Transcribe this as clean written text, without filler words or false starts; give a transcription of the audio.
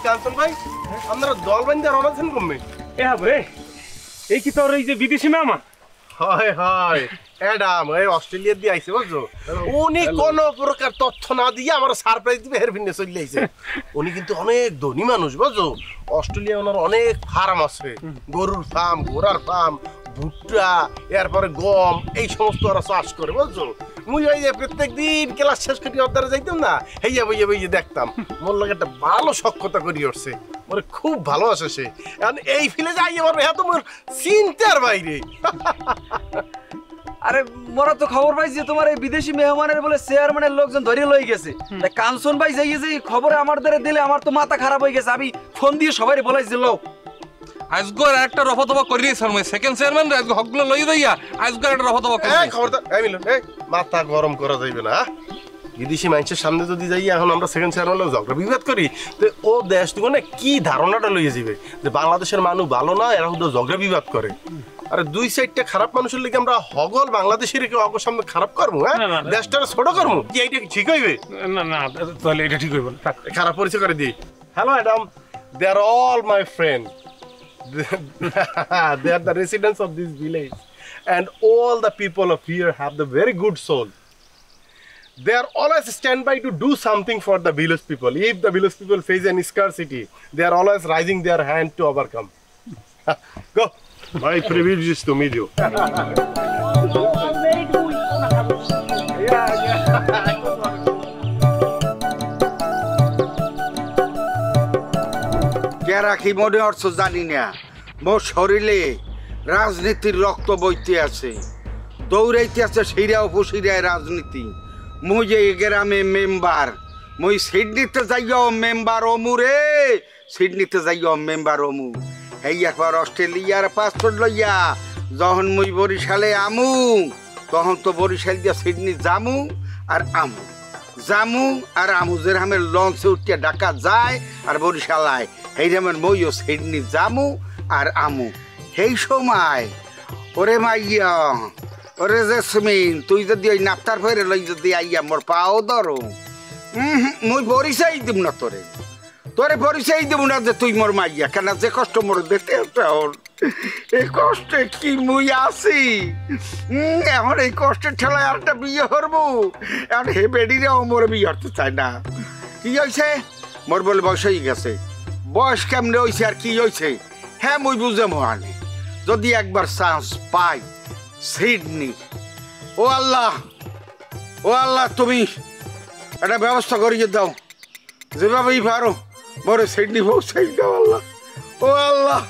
কাঞ্চন ভাই আপনারা দল বান্ধে রওনা দিয়েছেন কমে এ হবে এই কি তোর এই যে বিদেশি মামা হয় হয় অ্যাডাম এই অস্ট্রেলিয়া দিয়ে আইছে বুঝছো উনি কোনো প্রকার তথ্য না দিয়ে আমার সারপ্রাইজ দিবে হের ভিন্নে চলে আইছে উনি কিন্তু অনেক ধনী মানুষ বুঝছো অস্ট্রেলিয়া ওনার অনেক ফার্ম আছে গরুর ফার্ম ঘোড়ার ফার্ম ভুট্টা এরপরে গম এই সমস্ত ওরা চাষ করে বুঝছো মুই ওই যে প্রত্যেক দিন ক্লাস শেষ করে অর্ধারে যাইতাম না হেইয়া বইয়া বইয়া দেখতাম মোর লাগে একটা ভালো সক্ষতা করি উঠছে ওরে খুব ভালোবাসে সে এখন এই ফিলে যাই আমার হ্যাঁ তো মোর চিন্তার বাইরে আরে মোরা তো খবর পাইছি তোমার এই বিদেশি মেহমানের বলে চেয়ারম্যানের লোকজন ধরে লই গেছে তাই কাঞ্চন ভাই যাই যে খবরে আমার দ্বারা দিলে আমার তো মাথা খারাপ হয়ে গেছে আমি ফোন দিয়ে সবাই বলাইছি লো আজগর একটা রফতবা করি স্যার মই সেকেন্ড চেয়ারম্যান আজকে হকগুলো লই যাইয়া আজগর একটা রফতবা করি এই খবরদার এই মিলন এই মাথা গরম করা যাইবে না বিদেশি মানুষের সামনে যদি যাই এখন আমরা সেকেন্ড চেয়ারম্যান লোক ঝগড়া বিবাদ করি তো ও দেশ থেকে না কি ধারণাটা লইয়ে যাবে যে বাংলাদেশের মানুষ ভালো না এরা শুধু ঝগড়া বিবাদ করে আরে দুই সাইডটা খারাপ মানুষের লিগে আমরা হগল বাংলাদেশের কেউ অগর সামনে খারাপ করবো হ্যাঁ দেশটার ছোট করবো কি এইটা ঠিক হইবে না না তাহলে এটা ঠিক হইব না খারাপ পরিচয় করে দিই hello madam they are all my friend they are the residents of this village and all the people of here have the very good soul they are always stand by to do something for the village people if the village people face any scarcity they are always raising their hand to overcome go my privilege is to meet you রাখি মনে অর্থ জানি না মোর শরীরে রাজনীতির রক্ত বইতে আছে দৌড়াইতে আছে সিরা উপসিরায় রাজনীতি মুই যে গ্রামে মেম্বার মুই সিডনিতে যাইও মেম্বার অমু রে সিডনিতে যাইও মেম্বার অমু হেইয়ার পর অস্ট্রেলিয়ার পাসপোর্ট লইয়া যখন মুই বরিশালে আমু তখন তো বরিশাল দিয়া সিডনি জামু আর আমু জামু আর আমু যেরহামের লঞ্চে উঠিয়া ঢাকা যায় আর বরিশাল আয় এই যেমন মইও সিডনি জামু আর আমু সেই সময় ওরে মাইয়া ওরে জেসমিন তুই যদি ওই নাপ্তার ফেরে লই যদি আইয়া মোর পাও ধরো মুই পরিচয় দিব না তোরে তোরে পরিচয় দিব না যে তুই মোর মাইয়া কেন যে কষ্ট মোর দেখতে ওর এই কষ্টে কি মুই আছি এখন এই কষ্টের ঠেলায় আর একটা বিয়ে করবো এখন হে বেডিরাও মোর বিয়ে হতে চায় না কি হয়েছে মোর বলে বয়স হয়ে গেছে বয়স কেমনে হয়েছে আর কি হয়েছে হ্যাঁ মুই বুঝে মহানে যদি একবার চান্স পাই সিডনি ও আল্লাহ তুমি একটা ব্যবস্থা করিয়ে দাও যেভাবেই পারো মোরে সিডনি পৌঁছাই দাও আল্লাহ ও আল্লাহ